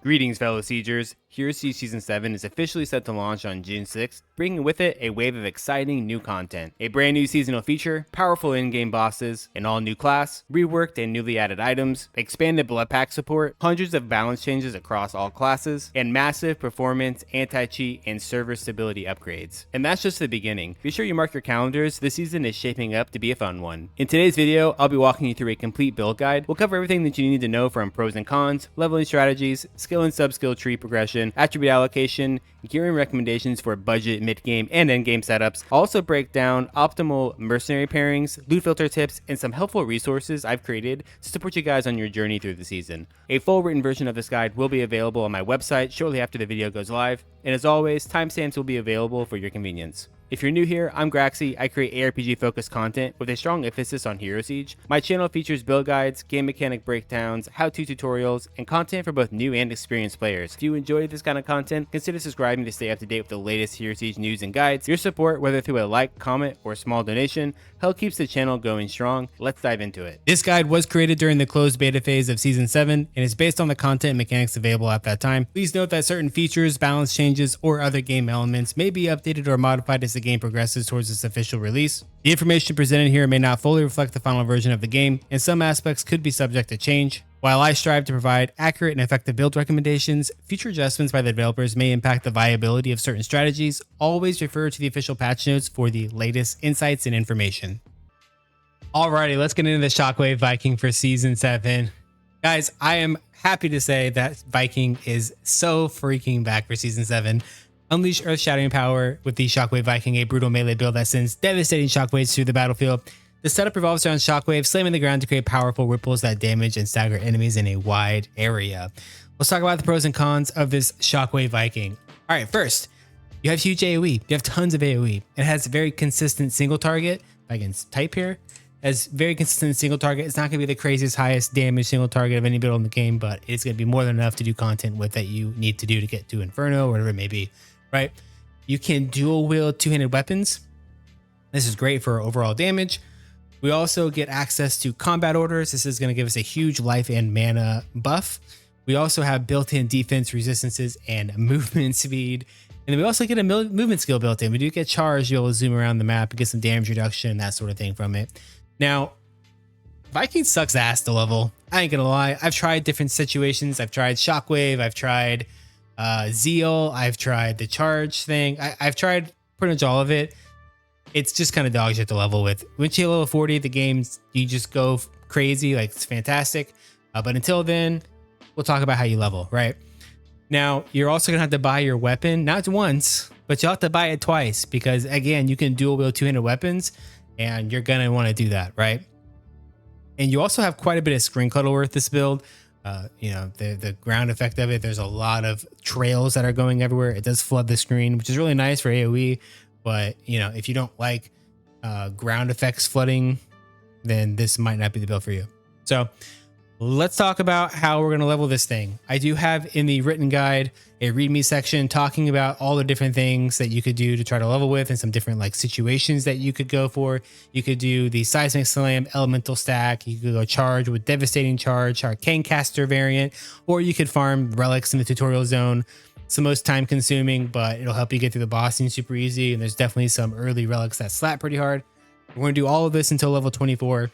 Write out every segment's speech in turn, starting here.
Greetings, fellow Siegers. Heroes Siege Season 7 is officially set to launch on June 6th, bringing with it a wave of exciting new content. A brand new seasonal feature, powerful in-game bosses, an all-new class, reworked and newly added items, expanded blood pack support, hundreds of balance changes across all classes, and massive performance, anti-cheat, and server stability upgrades. And that's just the beginning. Be sure you mark your calendars, this season is shaping up to be a fun one. In today's video, I'll be walking you through a complete build guide. We'll cover everything that you need to know from pros and cons, leveling strategies, skill and sub-skill tree progression, attribute allocation, gearing recommendations for budget, mid-game, and end-game setups. I'll also break down optimal mercenary pairings, loot filter tips, and some helpful resources I've created to support you guys on your journey through the season. A full written version of this guide will be available on my website shortly after the video goes live, and as always, timestamps will be available for your convenience. If you're new here, I'm Graxy. I create ARPG-focused content with a strong emphasis on Hero Siege. My channel features build guides, game mechanic breakdowns, how-to tutorials, and content for both new and experienced players. If you enjoy this kind of content, consider subscribing to stay up to date with the latest Hero Siege news and guides. Your support, whether through a like, comment, or small donation, help keeps the channel going strong. Let's dive into it. This guide was created during the closed beta phase of Season 7 and is based on the content and mechanics available at that time. Please note that certain features, balance changes, or other game elements may be updated or modified as the game progresses towards its official release. The information presented here may not fully reflect the final version of the game, and some aspects could be subject to change. While I strive to provide accurate and effective build recommendations, future adjustments by the developers may impact the viability of certain strategies. Always refer to the official patch notes for the latest insights and information. Alrighty, let's get into the Shockwave Viking for Season 7. Guys, I am happy to say that Viking is so freaking back for Season 7. Unleash earth-shattering power with the Shockwave Viking, a brutal melee build that sends devastating shockwaves through the battlefield. The setup revolves around Shockwave, slamming the ground to create powerful ripples that damage and stagger enemies in a wide area. Let's talk about the pros and cons of this Shockwave Viking. All right, first, you have huge AoE. You have tons of AoE. It has very consistent single target. If I can type here, it has very consistent single target. It's not going to be the craziest, highest damage single target of any build in the game, but it's going to be more than enough to do content with that you need to do to get to Inferno or whatever it may be. Right? You can dual wield two-handed weapons. This is great for overall damage. We also get access to combat orders. This is going to give us a huge life and mana buff. We also have built-in defense resistances and movement speed. And then we also get a movement skill built in. We do get charged. You'll zoom around the map and get some damage reduction, that sort of thing from it. Now, Viking sucks ass to level. I ain't gonna lie. I've tried different situations. I've tried Shockwave. I've tried Zeal. I've tried the charge thing. I've tried pretty much all of it. It's just kind of dog shit to level with. Once you hit level 40, the games, you just go crazy. Like, it's fantastic. But until then, we'll talk about how you level, right? Now, you're also gonna have to buy your weapon, not once, but you'll have to buy it twice because, again, you can dual wield two-handed weapons and you're gonna want to do that, right? And you also have quite a bit of screen clutter with this build. You know, the ground effect of it, there's a lot of trails that are going everywhere. It does flood the screen, which is really nice for AoE. But, you know, if you don't like ground effects flooding, then this might not be the build for you. So let's talk about how we're going to level this thing. I do have in the written guide a readme section talking about all the different things that you could do to try to level with and some different like situations that you could go for. You could do the seismic slam, elemental stack. You could go charge with devastating charge, arcane caster variant, or you could farm relics in the tutorial zone. It's the most time consuming, but it'll help you get through the boss scene super easy. And there's definitely some early relics that slap pretty hard. We're going to do all of this until level 24.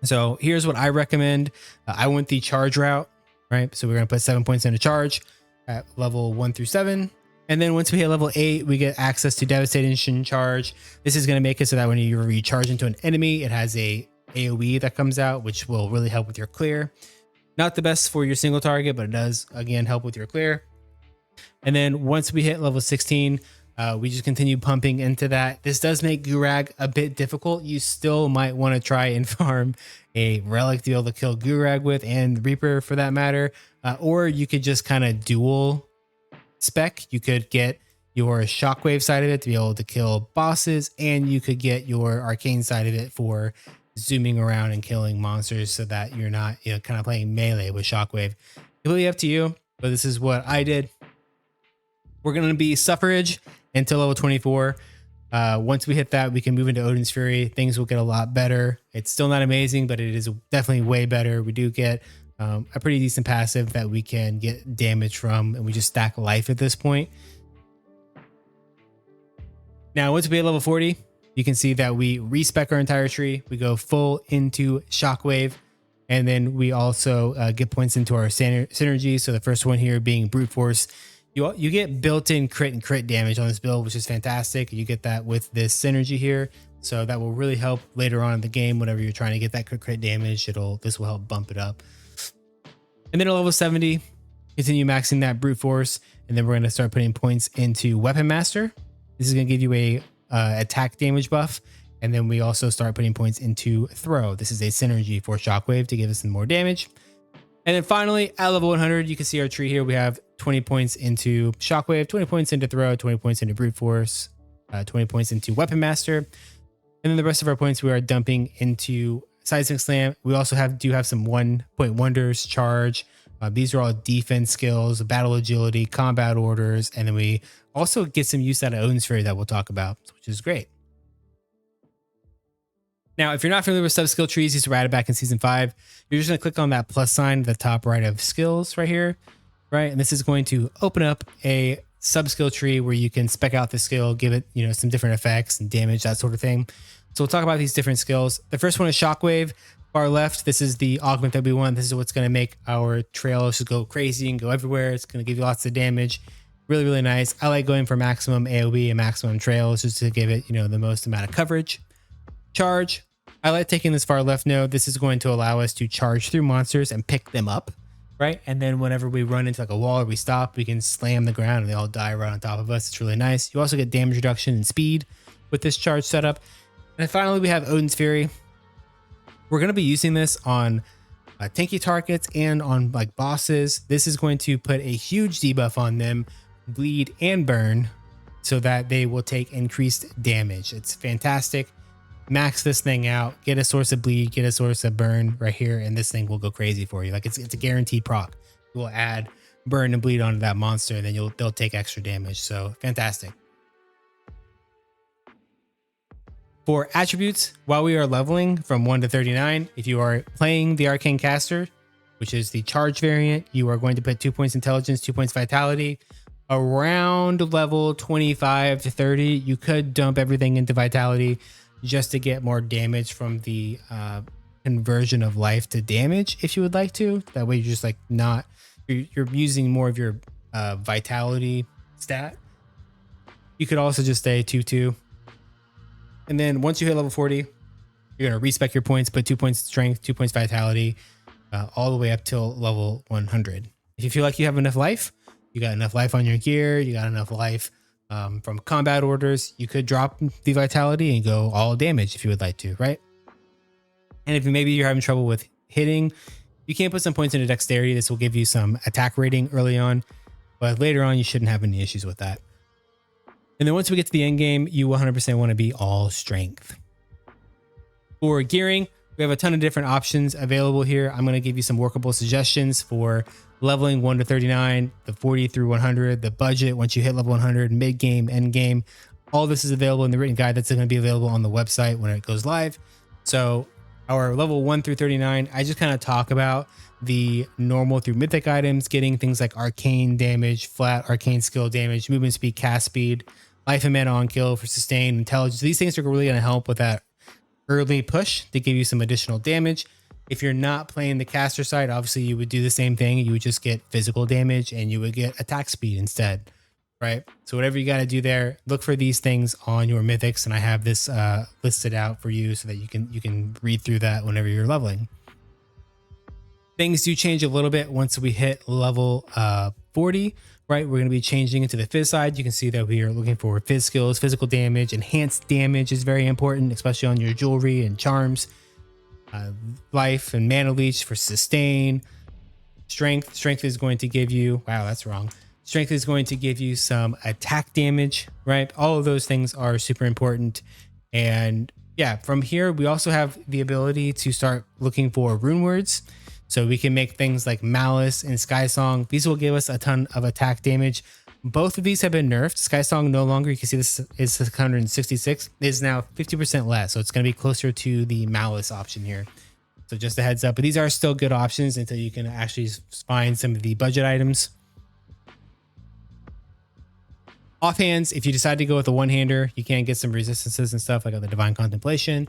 So here's what I recommend. I went the charge route, right? So we're going to put 7 points into charge at level 1 through 7. And then once we hit level 8, we get access to devastation charge. This is going to make it so that when you recharge into an enemy, it has a AoE that comes out, which will really help with your clear. Not the best for your single target, but it does, again, help with your clear. And then once we hit level 16, we just continue pumping into that. This does make Gurag a bit difficult. You still might want to try and farm a relic to be able to kill Gurag with, and Reaper for that matter. Or you could just kind of dual spec. You could get your Shockwave side of it to be able to kill bosses, and you could get your arcane side of it for zooming around and killing monsters so that you're not, you know, kind of playing melee with Shockwave. Completely up to you, but this is what I did. We're going to be suffrage until level 24. Once we hit that, we can move into Odin's Fury. Things will get a lot better. It's still not amazing, but it is definitely way better. We do get a pretty decent passive that we can get damage from, and we just stack life at this point. Now, once we hit level 40, you can see that we respec our entire tree. We go full into Shockwave, and then we also get points into our synergy. So the first one here being Brute Force. You get built-in crit and crit damage on this build, which is fantastic. You get that with this synergy here. So that will really help later on in the game. Whenever you're trying to get that crit damage, this will help bump it up. And then at level 70, continue maxing that Brute Force. And then we're going to start putting points into Weapon Master. This is going to give you a attack damage buff. And then we also start putting points into Throw. This is a synergy for Shockwave to give us some more damage. And then finally, at level 100, you can see our tree here. We have 20 points into Shockwave, 20 points into Throw, 20 points into Brute Force, 20 points into Weapon Master. And then the rest of our points we are dumping into Seismic Slam. We also do have some 1-point wonders, charge. These are all defense skills, battle agility, combat orders. And then we also get some use out of Odin's Fury that we'll talk about, which is great. Now, if you're not familiar with sub-skill trees, these were added back in Season 5. You're just going to click on that plus sign at the top right of skills right here, right? And this is going to open up a sub-skill tree where you can spec out the skill, give it, some different effects and damage, that sort of thing. So we'll talk about these different skills. The first one is Shockwave. Far left, this is the augment that we want. This is what's going to make our trails just go crazy and go everywhere. It's going to give you lots of damage. Really, really nice. I like going for maximum AoE and maximum trails just to give it, the most amount of coverage. Charge. I like taking this far left node. This is going to allow us to charge through monsters and pick them up, right? And then whenever we run into like a wall or we stop, we can slam the ground and they all die right on top of us. It's really nice. You also get damage reduction and speed with this charge setup. And then finally, we have Odin's Fury. We're going to be using this on tanky targets and on like bosses. This is going to put a huge debuff on them, bleed and burn, so that they will take increased damage. It's fantastic. Max this thing out, get a source of bleed, get a source of burn right here, and this thing will go crazy for you. Like it's a guaranteed proc. You will add burn and bleed onto that monster, and then they'll take extra damage. So fantastic. For attributes, while we are leveling from 1 to 39, if you are playing the Arcane Caster, which is the charge variant, you are going to put 2 points intelligence, 2 points vitality. Around level 25 to 30, you could dump everything into vitality just to get more damage from the conversion of life to damage if you would like to. That way you're just like you're using more of your vitality stat. You could also just stay 2-2. And then once you hit level 40, you're going to respec your points, put 2 points strength, 2 points vitality, all the way up till level 100. If you feel like you have enough life, you got enough life on your gear, you got enough life from combat orders, you could drop the vitality and go all damage if you would like to, right? And if maybe you're having trouble with hitting, you can put some points into dexterity. This will give you some attack rating early on, but later on you shouldn't have any issues with that. And then once we get to the end game, you 100% want to be all strength. For gearing, we have a ton of different options available here. I'm going to give you some workable suggestions for leveling 1 to 39, the 40 through 100, the budget once you hit level 100, mid game, end game. All this is available in the written guide that's going to be available on the website when it goes live. So our level 1 through 39, I just kind of talk about the normal through mythic items, getting things like arcane damage, flat arcane skill damage, movement speed, cast speed, life and mana on kill for sustain, intelligence. These things are really going to help with that early push to give you some additional damage. If you're not playing the caster side, obviously you would do the same thing. You would just get physical damage and you would get attack speed instead, right? So whatever you got to do there, look for these things on your mythics, and I have this listed out for you so that you can read through that whenever you're leveling. Things do change a little bit once we hit level 40, right? We're going to be changing into the Fizz side. You can see that we are looking for Fizz skills, physical damage, enhanced damage is very important, especially on your jewelry and charms. Life and mana leech for sustain. Strength is going to give you, wow, that's wrong. Strength is going to give you some attack damage, right? All of those things are super important. And yeah, from here, we also have the ability to start looking for rune words. So we can make things like Malice and Sky Song. These will give us a ton of attack damage. Both of these have been nerfed. Sky Song no longer, you can see this is 666, is now 50% less. So it's going to be closer to the Malice option here. So just a heads up, but these are still good options until you can actually find some of the budget items. Offhands, if you decide to go with a one-hander, you can get some resistances and stuff like the Divine Contemplation.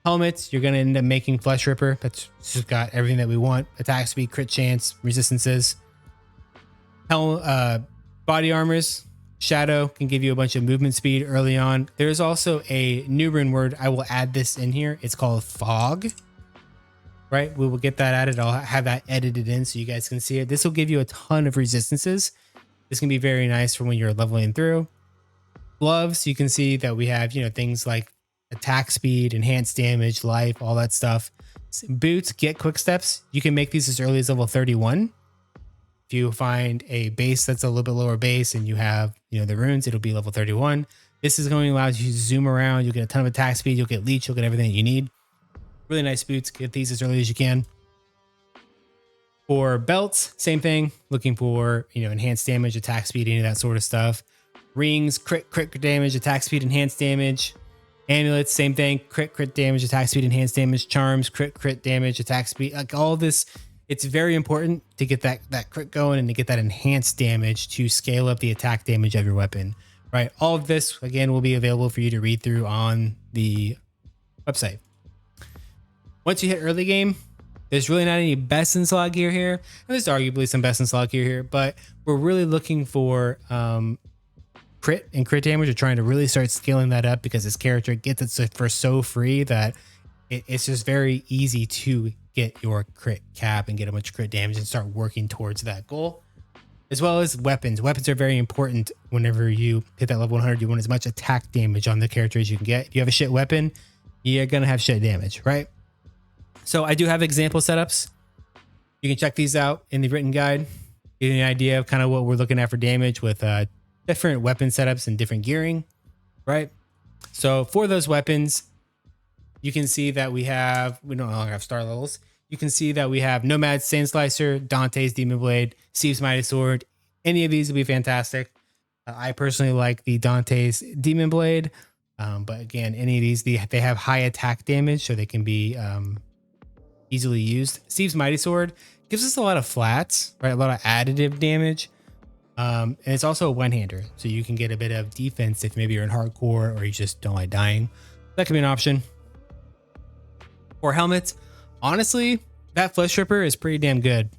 Helmets, you're going to end up making Flesh Ripper. That's just got everything that we want. Attack speed, crit chance, resistances. Body armors, Shadow can give you a bunch of movement speed early on. There's also a new rune word. I will add this in here. It's called Fog. Right? We will get that added. I'll have that edited in so you guys can see it. This will give you a ton of resistances. This can be very nice for when you're leveling through. Gloves, you can see that we have, things like attack speed, enhanced damage, life, all that stuff. Boots, get quick steps. You can make these as early as level 31. If you find a base that's a little bit lower base and you have, the runes, it'll be level 31. This is going to allow you to zoom around. You'll get a ton of attack speed. You'll get leech. You'll get everything that you need. Really nice boots. Get these as early as you can. For belts, same thing. Looking for, enhanced damage, attack speed, any of that sort of stuff. Rings, crit damage, attack speed, enhanced damage. Amulets, same thing. Crit damage, attack speed, enhanced damage. Charms, crit damage, attack speed. Like all this, it's very important to get that crit going and to get that enhanced damage to scale up the attack damage of your weapon. Right? All of this, again, will be available for you to read through on the website. Once you hit early game, there's really not any best in slot gear here. There's arguably some best in slot gear here, but we're really looking for crit and crit damage. We're trying to really start scaling that up because this character gets it for so free that it's just very easy to get your crit cap and get a bunch of crit damage and start working towards that goal. As well as weapons. Weapons are very important whenever you hit that level 100. You want as much attack damage on the character as you can get. If you have a shit weapon, you're going to have shit damage, right? So I do have example setups. You can check these out in the written guide. Get an idea of kind of what we're looking at for damage with different weapon setups and different gearing, right? So for those weapons, you can see that we no longer have star levels. You can see that we have Nomad's Sand Slicer, Dante's Demon Blade, Steve's Mighty Sword. Any of these would be fantastic. I personally like the Dante's Demon Blade. But again, any of these, they have high attack damage, so they can be easily used. Steve's Mighty Sword gives us a lot of flats, right? A lot of additive damage. And it's also a one-hander, so you can get a bit of defense if maybe you're in hardcore or you just don't like dying. That could be an option. For helmets, honestly, that Flesh Ripper is pretty damn good.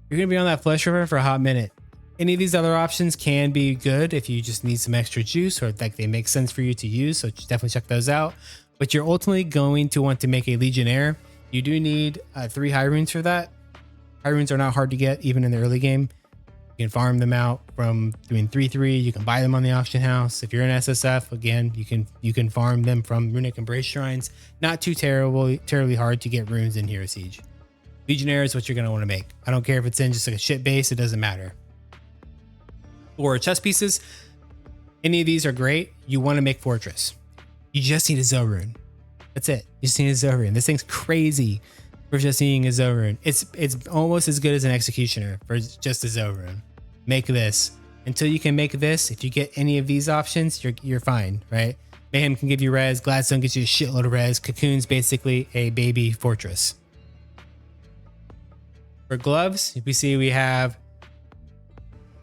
You're going to be on that Flesh Ripper for a hot minute. Any of these other options can be good if you just need some extra juice or like they make sense for you to use, so definitely check those out. But you're ultimately going to want to make a Legionnaire. You do need 3 high runes for that. High runes are not hard to get even in the early game. You can farm them out from doing 3-3. You can buy them on the auction house. If you're in SSF, again, you can farm them from Runic Embrace Shrines. Not too terribly hard to get runes in Hero Siege. Legionnaire is what you're going to want to make. I don't care if it's in just like a shit base. It doesn't matter. For chest pieces, any of these are great. You want to make Fortress. You just need a Zoe rune. That's it. You just need a Zoe rune. This thing's crazy for just needing a Zoe rune. It's almost as good as an Executioner for just a Zoe rune. Make this. Until you can make this, if you get any of these options, you're fine, right? Mayhem can give you res. Gladstone gives you a shitload of res. Cocoon's basically a baby Fortress. For gloves, we see we have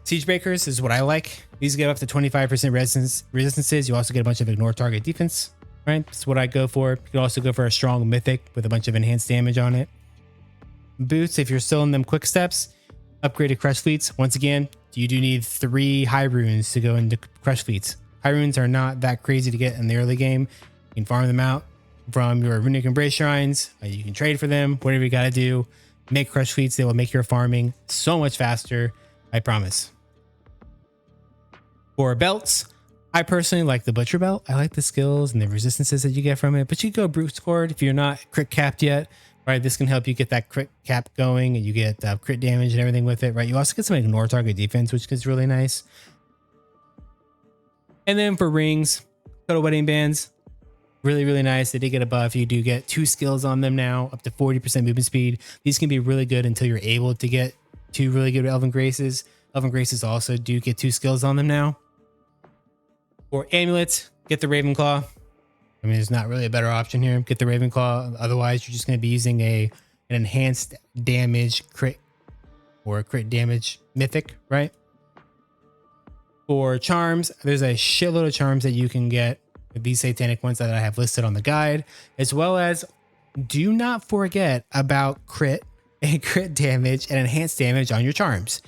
Siege Breakers is what I like. These get up to 25% resistances. You also get a bunch of ignore target defense, right? That's what I go for. You can also go for a strong mythic with a bunch of enhanced damage on it. Boots, if you're still in them quick steps, upgraded Crush Fleets. Once again, you do need 3 high runes to go into Crush Fleets. High runes are not that crazy to get in the early game. You can farm them out from your Runic Embrace Shrines. You can trade for them, whatever you got to do. Make Crush Fleets. They will make your farming so much faster. I promise. For belts, I personally like the Butcher Belt. I like the skills and the resistances that you get from it, but you go Brute Scored if you're not crit capped yet, right? This can help you get that crit cap going and you get crit damage and everything with it, right? You also get some ignore target defense, which is really nice. And then for rings, Total Wedding Bands, really, really nice. They did get a buff. You do get 2 skills on them now, up to 40% movement speed. These can be really good until you're able to get 2 really good Elven Graces. Elven Graces also do get 2 skills on them now. For amulets, get the Ravenclaw. I mean, there's not really a better option here. Get the Ravenclaw. Otherwise, you're just going to be using a an enhanced damage crit or crit damage mythic, right? For charms, there's a shitload of charms that you can get, these satanic ones that I have listed on the guide, as well as do not forget about crit and crit damage and enhanced damage on your charms.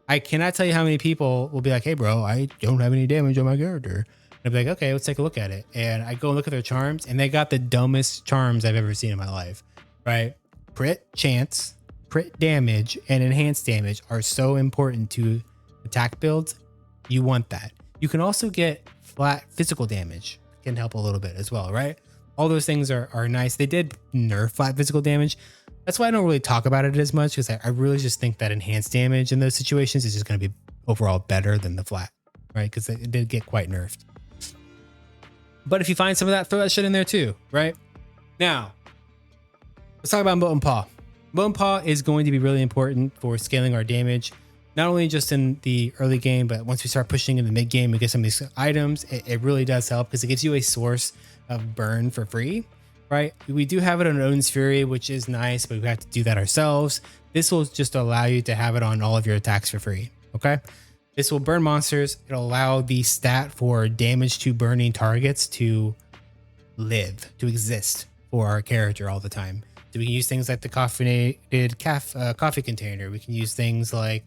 I cannot tell you how many people will be like, hey bro, I don't have any damage on my character. And I'll be like, okay, let's take a look at it. And I go and look at their charms, and they got the dumbest charms I've ever seen in my life, right? Crit chance, crit damage, and enhanced damage are so important to attack builds. You want that. You can also get flat physical damage, can help a little bit as well, right? All those things are nice. They did nerf flat physical damage. That's why I don't really talk about it as much, because I really just think that enhanced damage in those situations is just going to be overall better than the flat, right? Because it did get quite nerfed. But if you find some of that, throw that shit in there too, right? Now, let's talk about Molten Paw. Molten Paw is going to be really important for scaling our damage, not only just in the early game, but once we start pushing in the mid game and get some of these items, it really does help because it gives you a source of burn for free, right? We do have it on Odin's Fury, which is nice, but we have to do that ourselves. This will just allow you to have it on all of your attacks for free, okay? This will burn monsters. It'll allow the stat for damage to burning targets to live, to exist for our character all the time. So we can use things like the caffeinated coffee container. We can use things like,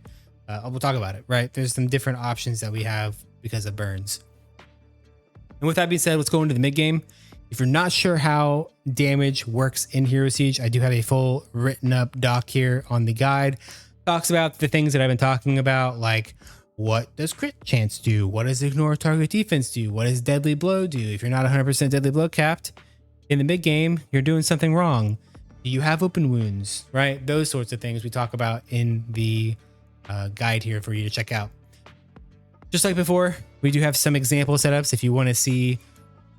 we'll talk about it, right? There's some different options that we have because of burns. And with that being said, let's go into the mid game. If you're not sure how damage works in Hero Siege, I do have a full written up doc here on the guide. Talks about the things that I've been talking about, like what does crit chance do? What does ignore target defense do? What does deadly blow do? If you're not 100% deadly blow capped in the mid game, you're doing something wrong. Do you have open wounds, right? Those sorts of things we talk about in the guide here for you to check out. Just like before, we do have some example setups if you want to see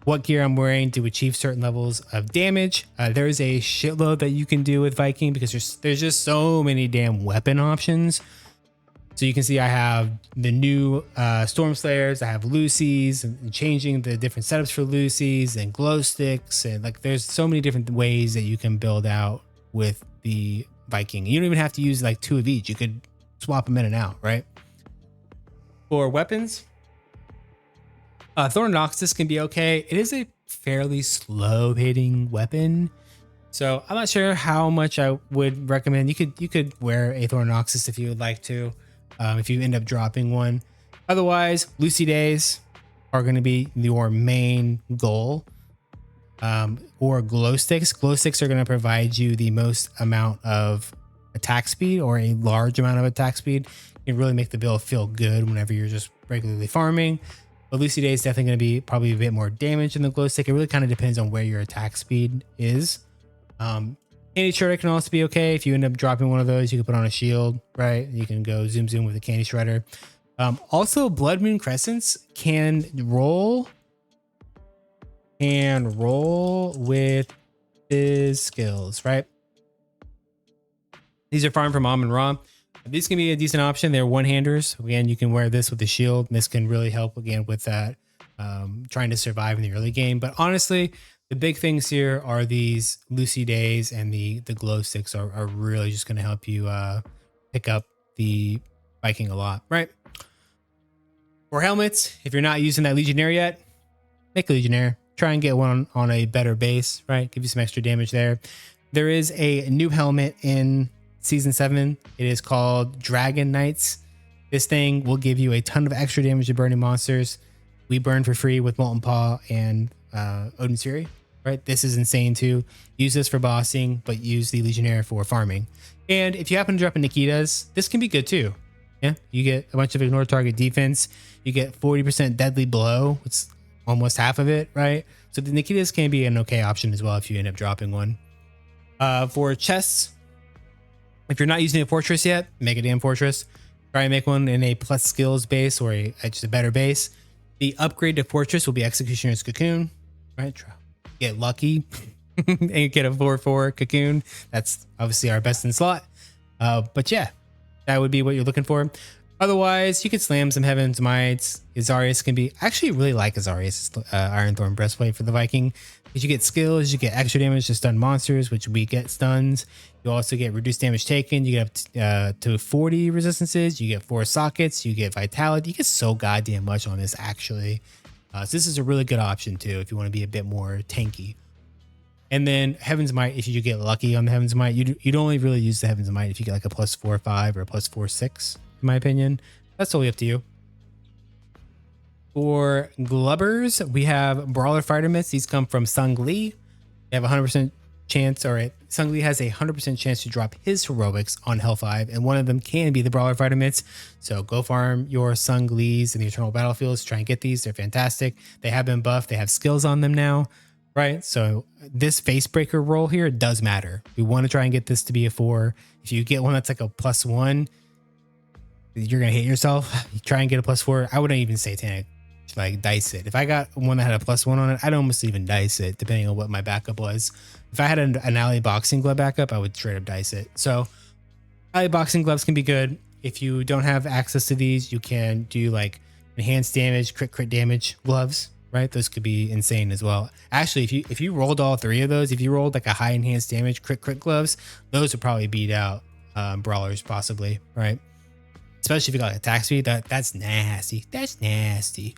what gear I'm wearing to achieve certain levels of damage. There's a shitload that you can do with Viking because there's just so many damn weapon options. So you can see I have the new Storm Slayers, I have Lucy's, and changing the different setups for Lucy's and glow sticks, and like there's so many different ways that you can build out with the Viking. You don't even have to use like 2 of each. You could swap them in and out, right? For weapons, Thorn Noxus can be okay. It is a fairly slow hitting weapon, so I'm not sure how much I would recommend. You could wear a Thorn Noxus if you would like to, if you end up dropping one. Otherwise, Lucy Days are going to be your main goal, or glow sticks. Glow sticks are going to provide you the most amount of attack speed, or a large amount of attack speed. It really make the build feel good whenever you're just regularly farming. But Lucy Day is definitely going to be probably a bit more damage than the glow stick. It really kind of depends on where your attack speed is. Candy Shredder can also be okay. If you end up dropping one of those, you can put on a shield, right? You can go zoom with the Candy Shredder. Also, Blood Moon Crescents can roll with his skills, right? These are farmed from Amon Ra. These can be a decent option. They're one-handers. Again, you can wear this with the shield. And this can really help again with that, trying to survive in the early game. But honestly, the big things here are these Lucy Days and the glow sticks are really just going to help you pick up the Viking a lot, right? For helmets, if you're not using that Legionnaire yet, make a Legionnaire. Try and get one on a better base, right? Give you some extra damage there. There is a new helmet in Season 7. It is called Dragon Knights. This thing will give you a ton of extra damage to burning monsters. We burn for free with Molten Paw and Odin's Fury, right? This is insane too. Use this for bossing, but use the Legionnaire for farming. And if you happen to drop a Nikita's, this can be good too. Yeah, you get a bunch of ignore target defense. You get 40% deadly blow. It's almost half of it, right? So the Nikita's can be an okay option as well if you end up dropping one. For chests, if you're not using a fortress yet, make a damn fortress. Try and make one in a plus skills base or just a better base. The upgrade to fortress will be Executioner's Cocoon, right? Get lucky and get a 4/4 Cocoon. That's obviously our best in slot. But yeah, that would be what you're looking for. Otherwise, you could slam some Heaven's Mites. Azarius can be actually really like Azarius Iron Thorn Breastplate for the Viking. Because you get skills, you get extra damage to stun monsters, which we get stuns. You also get reduced damage taken. You get up to 40 resistances. You get 4 sockets. You get vitality. You get so goddamn much on this actually. So this is a really good option too if you want to be a bit more tanky. And then Heaven's Might, if you get lucky on the Heaven's Might, you'd only really use the Heaven's Might if you get like a +4/5 or a +4/6, in my opinion. That's totally up to you. For Glubbers, we have Brawler Fighter Myths. These come from Sung Lee. They have a 100% chance, Sung Lee has a 100% chance to drop his heroics on Hell 5, and one of them can be the Brawler Fighter Myths. So go farm your Sung Lees in the Eternal Battlefields. Try and get these. They're fantastic. They have been buffed. They have skills on them now, right? So this Facebreaker roll here does matter. We want to try and get this to be a 4. If you get one that's like a +1, you're going to hate yourself. You try and get a +4. I wouldn't even Satanic. Like dice it. If I got one that had a +1 on it, I'd almost even dice it depending on what my backup was. If I had an Ally Boxing Glove backup, I would straight up dice it. So Ally Boxing Gloves can be good. If you don't have access to these, you can do like enhanced damage, crit damage gloves, right? Those could be insane as well. Actually, if you rolled all 3 of those, if you rolled like a high enhanced damage crit gloves, those would probably beat out brawlers possibly, right? Especially if you got like attack speed. That's nasty. That's nasty.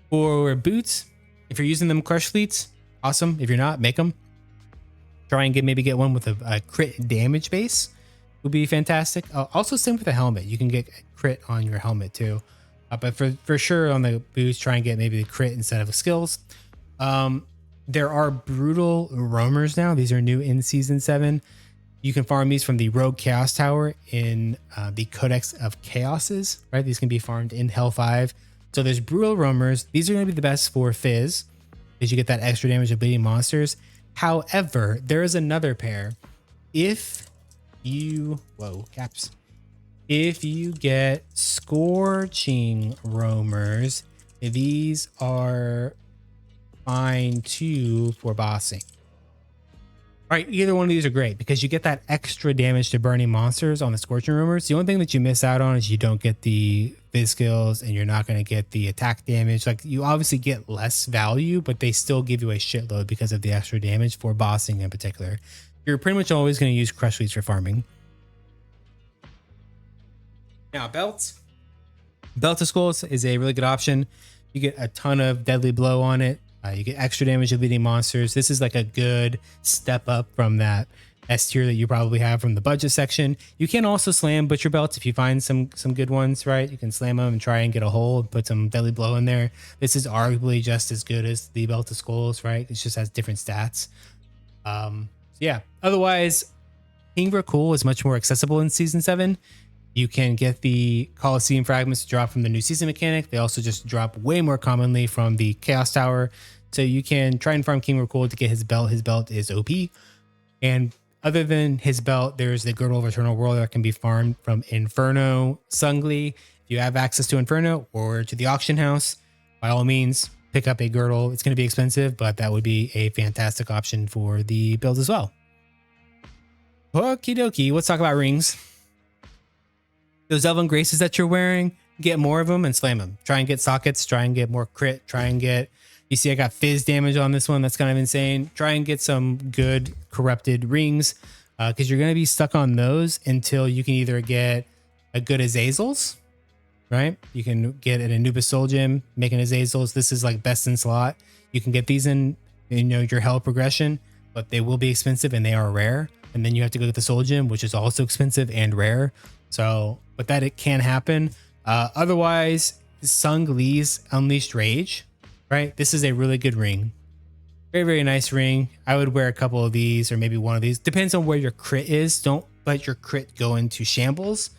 For boots, if you're using them crush fleets, awesome. If you're not, make them. Try and maybe get one with a crit damage base would be fantastic. Also, same with the helmet. You can get crit on your helmet too. But for sure on the boots, try and get maybe the crit instead of skills. There are brutal roamers now. These are new in season 7. You can farm these from the Rogue Chaos Tower in the Codex of Chaoses, right? These can be farmed in Hell 5. So there's brutal roamers. These are going to be the best for Fizz because you get that extra damage of bleeding monsters. However, there is another pair. If you get Scorching roamers, these are fine too for bossing. All right, either one of these are great because you get that extra damage to burning monsters on the Scorching roamers. The only thing that you miss out on is you don't get the Fizz skills and you're not going to get the attack damage. Like you obviously get less value, but they still give you a shitload because of the extra damage for bossing in particular. You're pretty much always going to use crush fleets for farming. Now belts. Belt of Skulls is a really good option. You get a ton of deadly blow on it. You get extra damage of leading monsters. This is like a good step up from that S tier that you probably have from the budget section. You can also slam Butcher Belts if you find some good ones, right? You can slam them and try and get a hole and put some deadly blow in there. This is arguably just as good as the Belt of Skulls, right? It just has different stats. Yeah. Otherwise, King Cool is much more accessible in season 7. You can get the Coliseum fragments to drop from the new season mechanic. They also just drop way more commonly from the Chaos Tower. So you can try and farm King Cool to get his belt. His belt is OP. And other than his belt, there's the Girdle of Eternal World that can be farmed from Inferno Sungli. If you have access to Inferno or to the auction house, by all means, pick up a girdle. It's going to be expensive, but that would be a fantastic option for the build as well. Okie dokie, let's talk about rings. Those Elven Graces that you're wearing, get more of them and slam them. Try and get sockets, try and get more crit, try and get... You see I got Fizz damage on this one. That's kind of insane. Try and get some good corrupted rings because you're going to be stuck on those until you can either get a good Azazel's, right? You can get an Anubis Soul Gem, make an Azazel's. This is like best in slot. You can get these in your hell progression, but they will be expensive and they are rare. And then you have to go get the Soul Gem, which is also expensive and rare. So, but that it can happen. Otherwise, Sung Lee's Unleashed Rage, right? This is a really good ring. Very, very nice ring. I would wear a couple of these or maybe one of these. Depends on where your crit is. Don't let your crit go into shambles.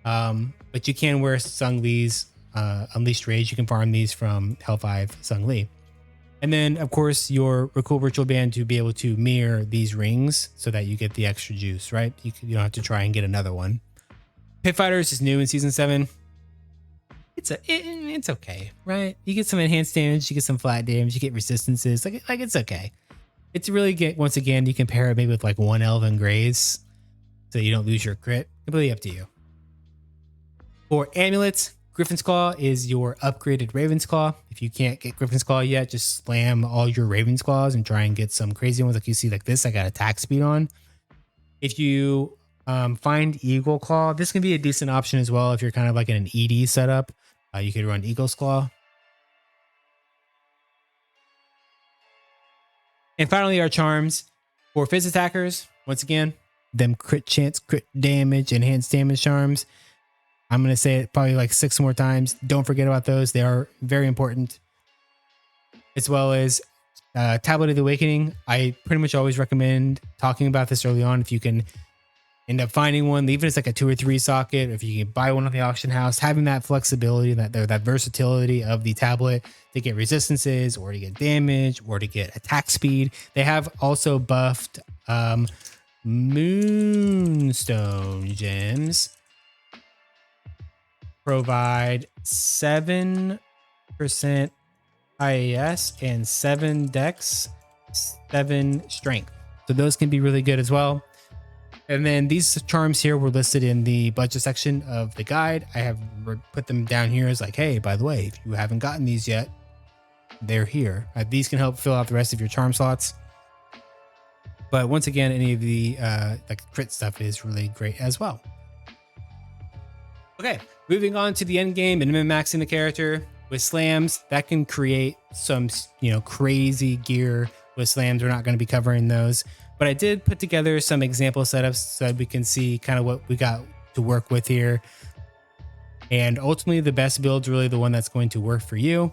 But you can wear Sung Lee's Unleashed Rage. You can farm these from Hell 5 Sung Lee. And then, of course, your cool ritual band to be able to mirror these rings so that you get the extra juice, right? You don't have to try and get another one. Pit Fighters is new in season 7. It's okay, right? You get some enhanced damage, you get some flat damage, you get resistances. Like it's okay. It's really once again, you can pair it maybe with like one Elven Grace so you don't lose your crit. Completely up to you. For amulets, Griffin's Claw is your upgraded Raven's Claw. If you can't get Griffin's Claw yet, just slam all your Raven's Claws and try and get some crazy ones like you see like this. I got attack speed on. If you find Eagle Claw, this can be a decent option as well if you're kind of like in an ED setup. You could run Eagle's Claw. And finally, our charms for Fizz attackers. Once again, them crit chance, crit damage, enhanced damage charms. I'm going to say it probably like 6 more times. Don't forget about those. They are very important. As well as Tablet of the Awakening. I pretty much always recommend talking about this early on. If you can end up finding one, even if it's like a 2 or 3 socket, or if you can buy one on the auction house, having that flexibility, that versatility of the tablet to get resistances or to get damage or to get attack speed. They have also buffed Moonstone gems. Provide 7% IAS and 7 dex, 7 strength. So those can be really good as well. And then these charms here were listed in the budget section of the guide. I have put them down here as like, hey, by the way, if you haven't gotten these yet, they're here. These can help fill out the rest of your charm slots. But once again, any of the like crit stuff is really great as well. Okay, moving on to the end game and min-maxing the character with slams. That can create some, crazy gear with slams. We're not going to be covering those, but I did put together some example setups so that we can see kind of what we got to work with here. And ultimately, the best build's really the one that's going to work for you.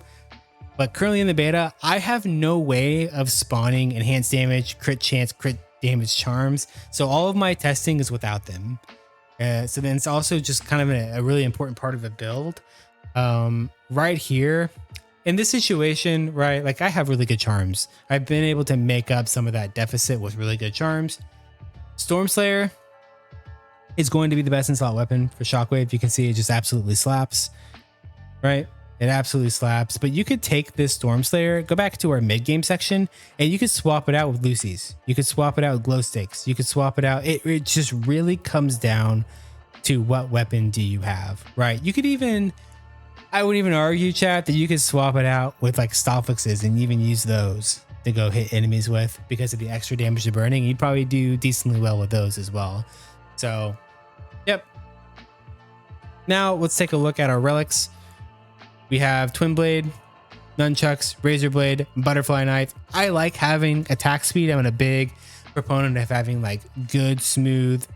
But currently in the beta, I have no way of spawning enhanced damage, crit chance, crit damage charms. So all of my testing is without them. So then it's also just kind of a really important part of the build. Right here in this situation, right? Like I have really good charms. I've been able to make up some of that deficit with really good charms. Stormslayer is going to be the best in slot weapon for Shockwave. You can see it just absolutely slaps, right? It absolutely slaps. But you could take this Stormslayer, go back to our mid-game section, and you could swap it out with Lucy's. You could swap it out with glow sticks. You could swap it out. It just really comes down to what weapon do you have, right? You could even, I wouldn't even argue, chat, that you could swap it out with like Stoflexes and even use those to go hit enemies with because of the extra damage to burning. You'd probably do decently well with those as well. So, yep. Now let's take a look at our relics. We have Twin Blade, Nunchucks, Razor Blade, Butterfly Knife. I like having attack speed. I'm a big proponent of having like good, smooth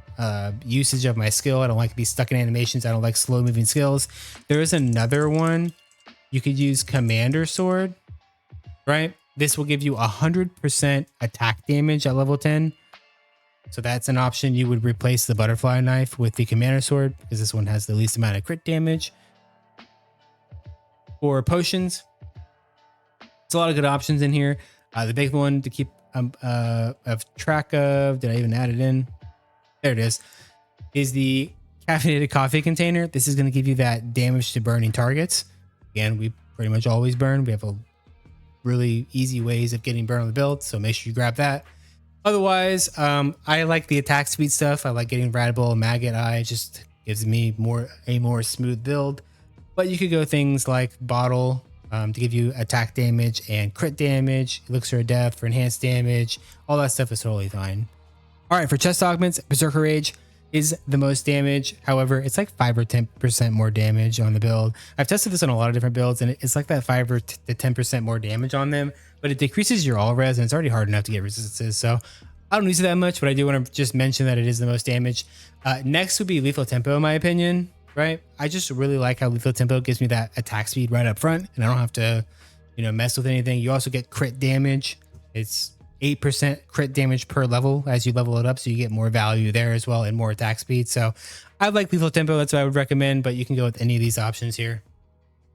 usage of my skill. I don't like to be stuck in animations. I don't like slow moving skills. There is another one. You could use Commander Sword, right? This will give you 100% attack damage at level 10. So that's an option. You would replace the Butterfly Knife with the Commander Sword because this one has the least amount of crit damage. For potions, it's a lot of good options in here. The big one to keep of track of, did I even add it in? There it is the caffeinated coffee container. This is going to give you that damage to burning targets. Again, we pretty much always burn. We have a really easy ways of getting burn on the build, so make sure you grab that. Otherwise, I like the attack speed stuff. I like getting Radical Maggot Eye. It just gives me a more smooth build. But you could go things like Bottle to give you attack damage and crit damage, Elixir of Death for enhanced damage. All that stuff is totally fine. All right, for chest augments, Berserker Rage is the most damage. However, it's like 5 or 10% more damage on the build. I've tested this on a lot of different builds, and it's like that 5 or to 10% more damage on them. But it decreases your all res, and it's already hard enough to get resistances. So I don't use it that much, but I do want to just mention that it is the most damage. Next would be Lethal Tempo, in my opinion. Right, I just really like how Lethal Tempo gives me that attack speed right up front, and I don't have to, mess with anything. You also get crit damage. It's 8% crit damage per level as you level it up, so you get more value there as well and more attack speed. So I like Lethal Tempo. That's what I would recommend, but you can go with any of these options here.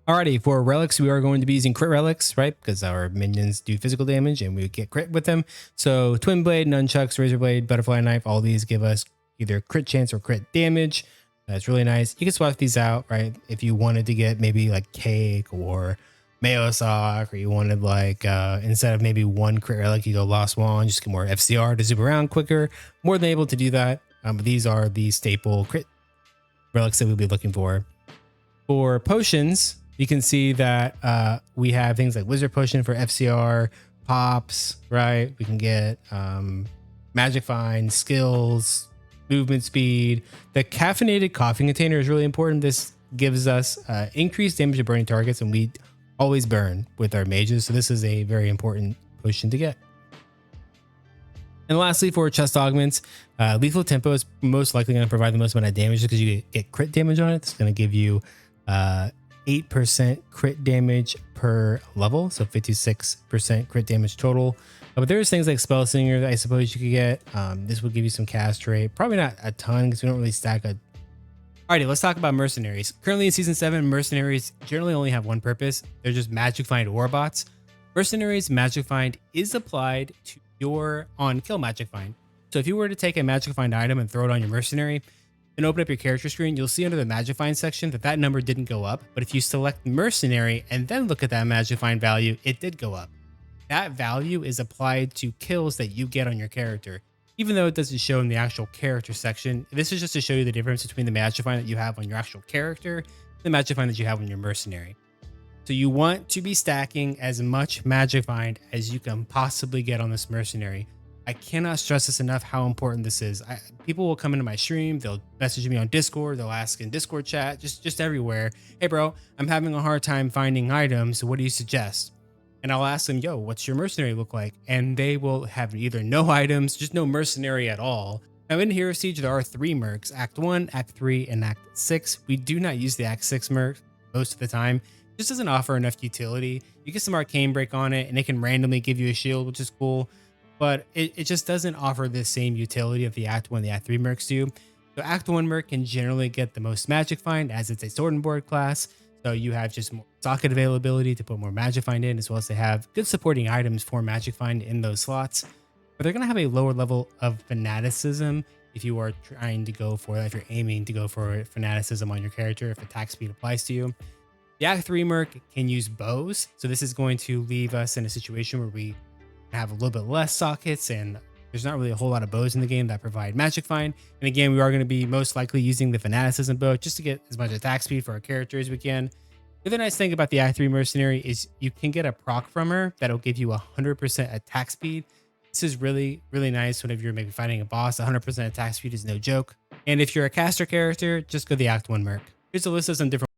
Alrighty, for relics, we are going to be using crit relics, right? Because our minions do physical damage and we get crit with them. So Twin Blade, Nunchucks, Razor Blade, Butterfly Knife, all these give us either crit chance or crit damage. That's really nice. You can swap these out, right? If you wanted to get maybe like Cake or Mayo Sock, or you wanted like, instead of maybe one crit relic, you go Lost Wand, just get more FCR to zoom around quicker. More than able to do that. But these are the staple crit relics that we'll be looking for. For potions, you can see that we have things like Wizard Potion for FCR, pops, right? We can get Magic Find, skills, movement speed. The caffeinated coffee container is really important. This gives us increased damage to burning targets, and we always burn with our mages. So this is a very important potion to get. And lastly, for chest augments, lethal tempo is most likely going to provide the most amount of damage because you get crit damage on it. It's going to give you 8% crit damage per level, so 56% crit damage total. But there's things like Spell Singer that I suppose you could get. This will give you some cast rate, probably not a ton because we don't really stack a. Alrighty, let's talk about mercenaries. Currently in season 7, mercenaries generally only have one purpose. They're just Magic Find warbots. Mercenaries Magic Find is applied to your on kill Magic Find. So if you were to take a Magic Find item and throw it on your mercenary and open up your character screen, you'll see under the Magic Find section that that number didn't go up. But if you select mercenary and then look at that Magic Find value, it did go up. That value is applied to kills that you get on your character, even though it doesn't show in the actual character section. This is just to show you the difference between the Magic Find that you have on your actual character and the Magic Find that you have on your mercenary. So you want to be stacking as much Magic Find as you can possibly get on this mercenary. I cannot stress this enough how important this is. People will come into my stream, they'll message me on Discord, they'll ask in Discord chat, just everywhere. Hey bro, I'm having a hard time finding items, so what do you suggest? And I'll ask them, yo, what's your mercenary look like? And they will have either no items, just no mercenary at all. Now in Hero Siege, there are 3 mercs, Act 1, Act 3, and Act 6. We do not use the Act 6 merc most of the time. Just doesn't offer enough utility. You get some arcane break on it and it can randomly give you a shield, which is cool, but it just doesn't offer the same utility of the Act 1, the Act 3 mercs do. So Act 1 merc can generally get the most Magic Find as it's a sword and board class. So you have just more socket availability to put more Magic Find in, as well as they have good supporting items for Magic Find in those slots. But they're going to have a lower level of fanaticism if you are trying to go for that, if you're aiming to go for fanaticism on your character, if attack speed applies to you. The Act 3 merc can use bows, so this is going to leave us in a situation where we have a little bit less sockets and there's not really a whole lot of bows in the game that provide Magic Find. And again, we are going to be most likely using the Fanaticism bow just to get as much attack speed for our character as we can. The other nice thing about the Act 3 Mercenary is you can get a proc from her that'll give you 100% attack speed. This is really, really nice whenever you're maybe fighting a boss. 100% attack speed is no joke. And if you're a caster character, just go the Act 1 merc. Here's a list of some different